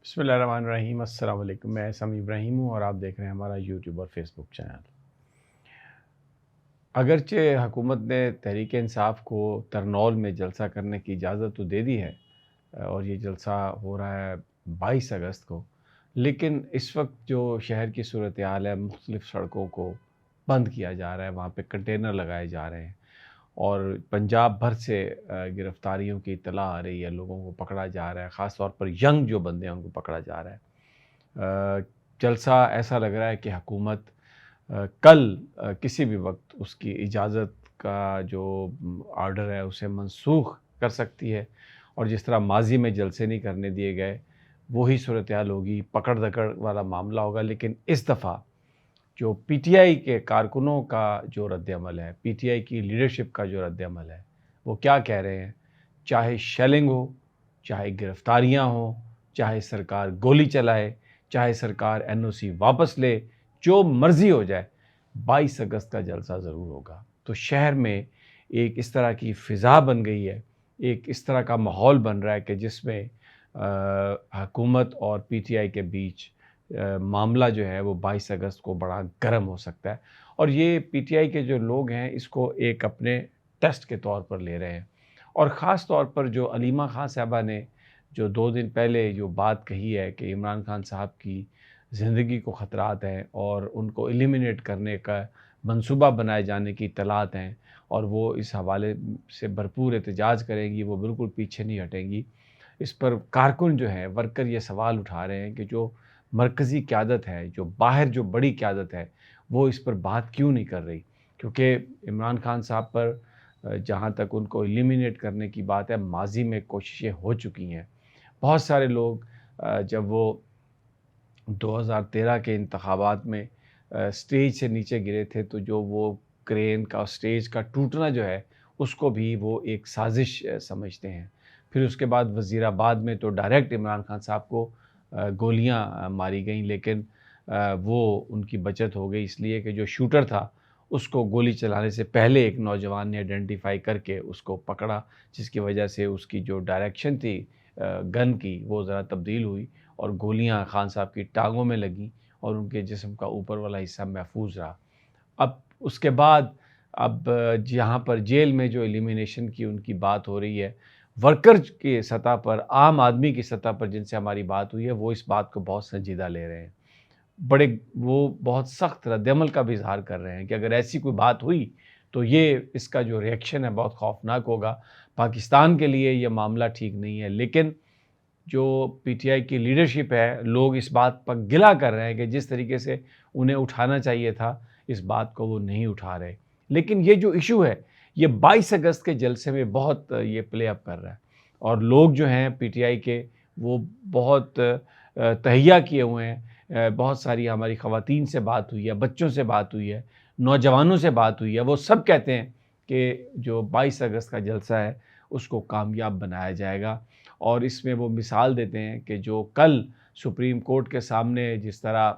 بسم اللہ الرحمن الرحیم۔ السلام علیکم، میں سمیع ابراہیم ہوں اور آپ دیکھ رہے ہیں ہمارا یوٹیوب اور فیس بک چینل۔ اگرچہ حکومت نے تحریک انصاف کو ترنول میں جلسہ کرنے کی اجازت تو دے دی ہے اور یہ جلسہ ہو رہا ہے 22 اگست کو، لیکن اس وقت جو شہر کی صورتحال ہے، مختلف سڑکوں کو بند کیا جا رہا ہے، وہاں پہ کنٹینر لگائے جا رہے ہیں اور پنجاب بھر سے گرفتاریوں کی اطلاع آ رہی ہے، لوگوں کو پکڑا جا رہا ہے، خاص طور پر ینگ جو بندے ہیں ان کو پکڑا جا رہا ہے۔ جلسہ ایسا لگ رہا ہے کہ حکومت کل کسی بھی وقت اس کی اجازت کا جو آرڈر ہے اسے منسوخ کر سکتی ہے، اور جس طرح ماضی میں جلسے نہیں کرنے دیے گئے وہی صورتحال ہوگی، پکڑ دکڑ والا معاملہ ہوگا۔ لیکن اس دفعہ جو پی ٹی آئی کے کارکنوں کا جو رد عمل ہے، پی ٹی آئی کی لیڈرشپ کا جو رد عمل ہے، وہ کیا کہہ رہے ہیں، چاہے شیلنگ ہو، چاہے گرفتاریاں ہوں، چاہے سرکار گولی چلائے، چاہے سرکار این او سی واپس لے، جو مرضی ہو جائے، 22 اگست کا جلسہ ضرور ہوگا۔ تو شہر میں ایک اس طرح کی فضا بن گئی ہے، ایک اس طرح کا ماحول بن رہا ہے کہ جس میں حکومت اور پی ٹی آئی کے بیچ معاملہ جو ہے وہ 22 اگست کو بڑا گرم ہو سکتا ہے، اور یہ پی ٹی آئی کے جو لوگ ہیں اس کو ایک اپنے ٹیسٹ کے طور پر لے رہے ہیں۔ اور خاص طور پر جو علیمہ خان صاحبہ نے جو 2 دن پہلے جو بات کہی ہے کہ عمران خان صاحب کی زندگی کو خطرات ہیں اور ان کو ایلیمینیٹ کرنے کا منصوبہ بنائے جانے کی اطلاعات ہیں، اور وہ اس حوالے سے بھرپور احتجاج کریں گی، وہ بالکل پیچھے نہیں ہٹیں گی۔ اس پر کارکن جو ہیں، ورکر، یہ سوال اٹھا رہے ہیں کہ جو مرکزی قیادت ہے، جو باہر جو بڑی قیادت ہے، وہ اس پر بات کیوں نہیں کر رہی، کیونکہ عمران خان صاحب پر جہاں تک ان کو ایلیمینیٹ کرنے کی بات ہے، ماضی میں کوششیں ہو چکی ہیں۔ بہت سارے لوگ جب وہ 2013 کے انتخابات میں سٹیج سے نیچے گرے تھے تو جو وہ کرین کا سٹیج کا ٹوٹنا جو ہے اس کو بھی وہ ایک سازش سمجھتے ہیں۔ پھر اس کے بعد وزیر آباد میں تو ڈائریکٹ عمران خان صاحب کو گولیاں ماری گئیں، لیکن وہ ان کی بچت ہو گئی، اس لیے کہ جو شوٹر تھا اس کو گولی چلانے سے پہلے ایک نوجوان نے آئیڈینٹیفائی کر کے اس کو پکڑا، جس کی وجہ سے اس کی جو ڈائریکشن تھی گن کی وہ ذرا تبدیل ہوئی اور گولیاں خان صاحب کی ٹانگوں میں لگیں اور ان کے جسم کا اوپر والا حصہ محفوظ رہا۔ اب اس کے بعد اب جہاں پر جیل میں جو ایلیمینیشن کی ان کی بات ہو رہی ہے، ورکر کی سطح پر، عام آدمی کی سطح پر جن سے ہماری بات ہوئی ہے، وہ اس بات کو بہت سنجیدہ لے رہے ہیں، وہ بہت سخت رد عمل کا بھی اظہار کر رہے ہیں کہ اگر ایسی کوئی بات ہوئی تو یہ اس کا جو ریئیکشن ہے بہت خوفناک ہوگا، پاکستان کے لیے یہ معاملہ ٹھیک نہیں ہے۔ لیکن جو پی ٹی آئی کی لیڈرشپ ہے، لوگ اس بات پر گلہ کر رہے ہیں کہ جس طریقے سے انہیں اٹھانا چاہیے تھا اس بات کو وہ نہیں اٹھا رہے۔ لیکن یہ جو ایشو ہے یہ 22 اگست کے جلسے میں بہت یہ پلے اپ کر رہا ہے، اور لوگ جو ہیں پی ٹی آئی کے وہ بہت تہیہ کیے ہوئے ہیں۔ بہت ساری ہماری خواتین سے بات ہوئی ہے، بچوں سے بات ہوئی ہے، نوجوانوں سے بات ہوئی ہے، وہ سب کہتے ہیں کہ جو 22 اگست کا جلسہ ہے اس کو کامیاب بنایا جائے گا۔ اور اس میں وہ مثال دیتے ہیں کہ جو کل سپریم کورٹ کے سامنے جس طرح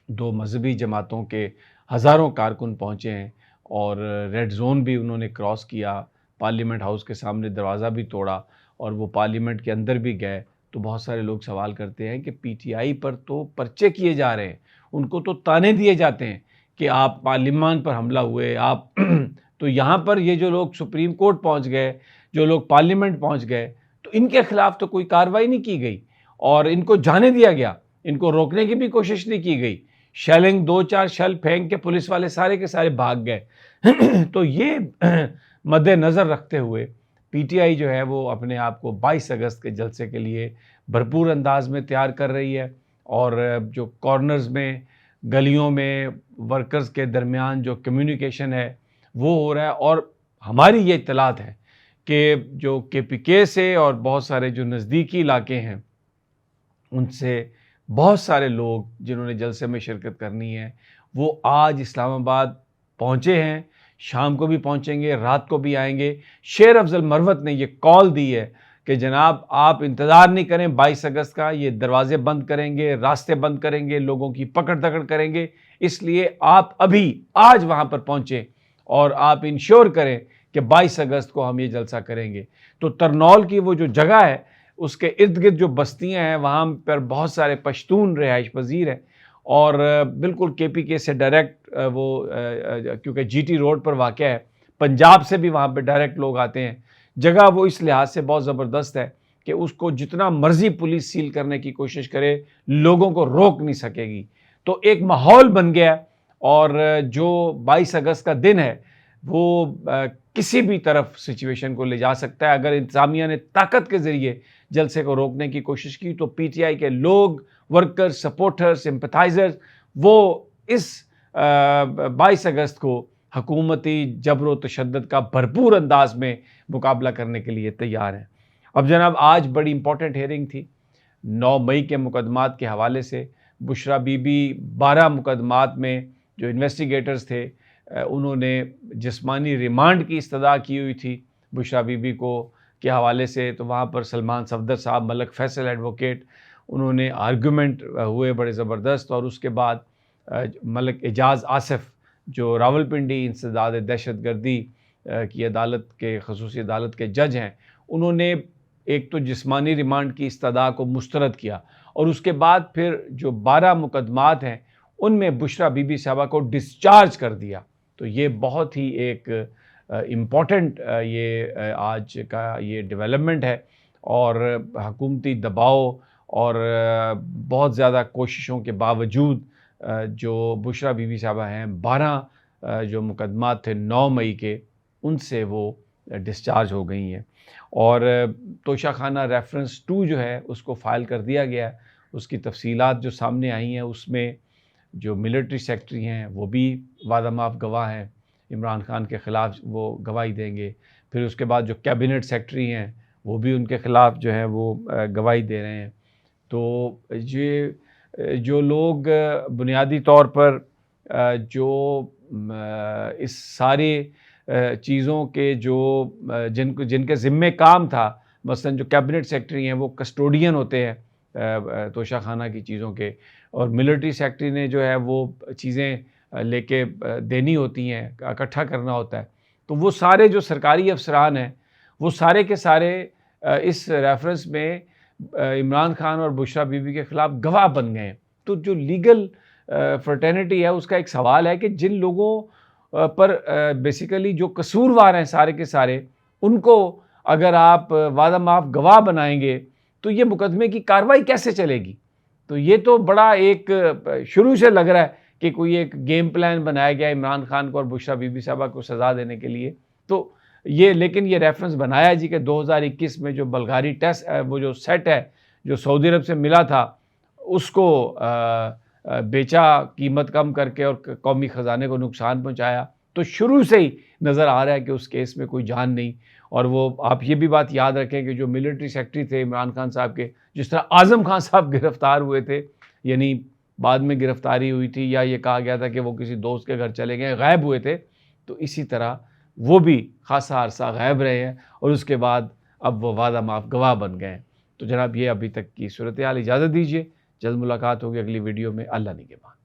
2 مذہبی جماعتوں کے ہزاروں کارکن پہنچے ہیں اور ریڈ زون بھی انہوں نے کراس کیا، پارلیمنٹ ہاؤس کے سامنے دروازہ بھی توڑا اور وہ پارلیمنٹ کے اندر بھی گئے، تو بہت سارے لوگ سوال کرتے ہیں کہ پی ٹی آئی پر تو پرچے کیے جا رہے ہیں، ان کو تو تانے دیے جاتے ہیں کہ آپ پارلیمان پر حملہ ہوئے، آپ تو یہاں پر یہ جو لوگ سپریم کورٹ پہنچ گئے، جو لوگ پارلیمنٹ پہنچ گئے، تو ان کے خلاف تو کوئی کارروائی نہیں کی گئی اور ان کو جانے دیا گیا، ان کو روکنے کی بھی کوشش نہیں کی گئی۔ شیلنگ 2-4 شیل پھینک کے پولیس والے سارے کے سارے بھاگ گئے۔ تو یہ مد نظر رکھتے ہوئے پی ٹی آئی جو ہے وہ اپنے آپ کو 22 اگست کے جلسے کے لیے بھرپور انداز میں تیار کر رہی ہے، اور جو کارنرز میں، گلیوں میں ورکرز کے درمیان جو کمیونیکیشن ہے وہ ہو رہا ہے، اور ہماری یہ اطلاعات ہے کہ جو کے پی کے سے اور بہت سارے جو نزدیکی علاقے ہیں ان سے بہت سارے لوگ جنہوں نے جلسے میں شرکت کرنی ہے وہ آج اسلام آباد پہنچے ہیں، شام کو بھی پہنچیں گے، رات کو بھی آئیں گے۔ شیر افضل مروت نے یہ کال دی ہے کہ جناب آپ انتظار نہیں کریں 22 اگست کا، یہ دروازے بند کریں گے، راستے بند کریں گے، لوگوں کی پکڑ دکڑ کریں گے، اس لیے آپ ابھی آج وہاں پر پہنچیں اور آپ انشور کریں کہ 22 اگست کو ہم یہ جلسہ کریں گے۔ تو ترنول کی وہ جو جگہ ہے اس کے ارد گرد جو بستیاں ہیں وہاں پر بہت سارے پشتون رہائش پذیر ہیں، اور بالکل کے پی کے سے ڈائریکٹ وہ کیونکہ جی ٹی روڈ پر واقع ہے، پنجاب سے بھی وہاں پہ ڈائریکٹ لوگ آتے ہیں۔ جگہ وہ اس لحاظ سے بہت زبردست ہے کہ اس کو جتنا مرضی پولیس سیل کرنے کی کوشش کرے لوگوں کو روک نہیں سکے گی۔ تو ایک ماحول بن گیا، اور جو 22 اگست کا دن ہے وہ کسی بھی طرف سچویشن کو لے جا سکتا ہے۔ اگر انتظامیہ نے طاقت کے ذریعے جلسے کو روکنے کی کوشش کی تو پی ٹی آئی کے لوگ، ورکر، سپورٹر، سمپتھائزر، وہ اس 22 اگست کو حکومتی جبر و تشدد کا بھرپور انداز میں مقابلہ کرنے کے لیے تیار ہیں۔ اب جناب آج بڑی امپورٹنٹ ہیئرنگ تھی 9 مئی کے مقدمات کے حوالے سے۔ بشریٰ بی بی 12 مقدمات میں جو انویسٹیگیٹرز تھے انہوں نے جسمانی ریمانڈ کی استدعا کی ہوئی تھی بشریٰ بی بی کو کے حوالے سے، تو وہاں پر سلمان صفدر صاحب، ملک فیصل ایڈوکیٹ، انہوں نے آرگومنٹ ہوئے بڑے زبردست، اور اس کے بعد ملک اعجاز آصف جو راولپنڈی انسداد دہشت گردی کی عدالت کے خصوصی عدالت کے جج ہیں، انہوں نے ایک تو جسمانی ریمانڈ کی استدعا کو مسترد کیا، اور اس کے بعد پھر جو 12 مقدمات ہیں ان میں بشریٰ بی بی صاحبہ کو ڈسچارج کر دیا۔ تو یہ بہت ہی ایک امپورٹنٹ یہ آج کا یہ ڈیولپمنٹ ہے، اور حکومتی دباؤ اور بہت زیادہ کوششوں کے باوجود جو بشریٰ بی بی صاحبہ ہیں 12 جو مقدمات تھے 9 مئی کے، ان سے وہ ڈسچارج ہو گئی ہیں، اور توشہ خانہ ریفرنس 2 جو ہے اس کو فائل کر دیا گیا ہے۔ اس کی تفصیلات جو سامنے آئی ہیں اس میں جو ملٹری سیکٹری ہیں وہ بھی وعدہ معاف گواہ ہیں، عمران خان کے خلاف وہ گواہی دیں گے۔ پھر اس کے بعد جو کیبنٹ سیکٹری ہیں وہ بھی ان کے خلاف جو ہیں وہ گواہی دے رہے ہیں۔ تو یہ جو لوگ بنیادی طور پر جو اس سارے چیزوں کے جو جن کے ذمے کام تھا، مثلا جو کیبنٹ سیکٹری ہیں وہ کسٹوڈین ہوتے ہیں توشہ خانہ کی چیزوں کے، اور ملٹری سیکٹری نے جو ہے وہ چیزیں لے کے دینی ہوتی ہیں، اکٹھا کرنا ہوتا ہے۔ تو وہ سارے جو سرکاری افسران ہیں وہ سارے کے سارے اس ریفرنس میں عمران خان اور بشریٰ بی بی کے خلاف گواہ بن گئے ہیں۔ تو جو لیگل فرٹرنیٹی ہے اس کا ایک سوال ہے کہ جن لوگوں پر بیسیکلی جو قصوروار ہیں سارے کے سارے، ان کو اگر آپ وعدہ معاف گواہ بنائیں گے تو یہ مقدمے کی کارروائی کیسے چلے گی؟ تو یہ تو بڑا ایک شروع سے لگ رہا ہے کہ کوئی ایک گیم پلان بنایا گیا عمران خان کو اور بشریٰ بی بی صاحبہ کو سزا دینے کے لیے۔ تو یہ لیکن یہ ریفرنس بنایا جی کہ 2021 میں جو بلغاری ٹیسٹ وہ جو سیٹ ہے جو سعودی عرب سے ملا تھا اس کو بیچا قیمت کم کر کے اور قومی خزانے کو نقصان پہنچایا۔ تو شروع سے ہی نظر آ رہا ہے کہ اس کیس میں کوئی جان نہیں۔ اور وہ آپ یہ بھی بات یاد رکھیں کہ جو ملٹری سیکٹری تھے عمران خان صاحب کے، جس طرح اعظم خان صاحب گرفتار ہوئے تھے، یعنی بعد میں گرفتاری ہوئی تھی یا یہ کہا گیا تھا کہ وہ کسی دوست کے گھر چلے گئے، غائب ہوئے تھے، تو اسی طرح وہ بھی خاصا عرصہ غائب رہے ہیں، اور اس کے بعد اب وہ وعدہ معاف گواہ بن گئے ہیں۔ تو جناب یہ ابھی تک کی صورتحال، اجازت دیجیے، جلد ملاقات ہوگی اگلی ویڈیو میں، اللہ نگہبان۔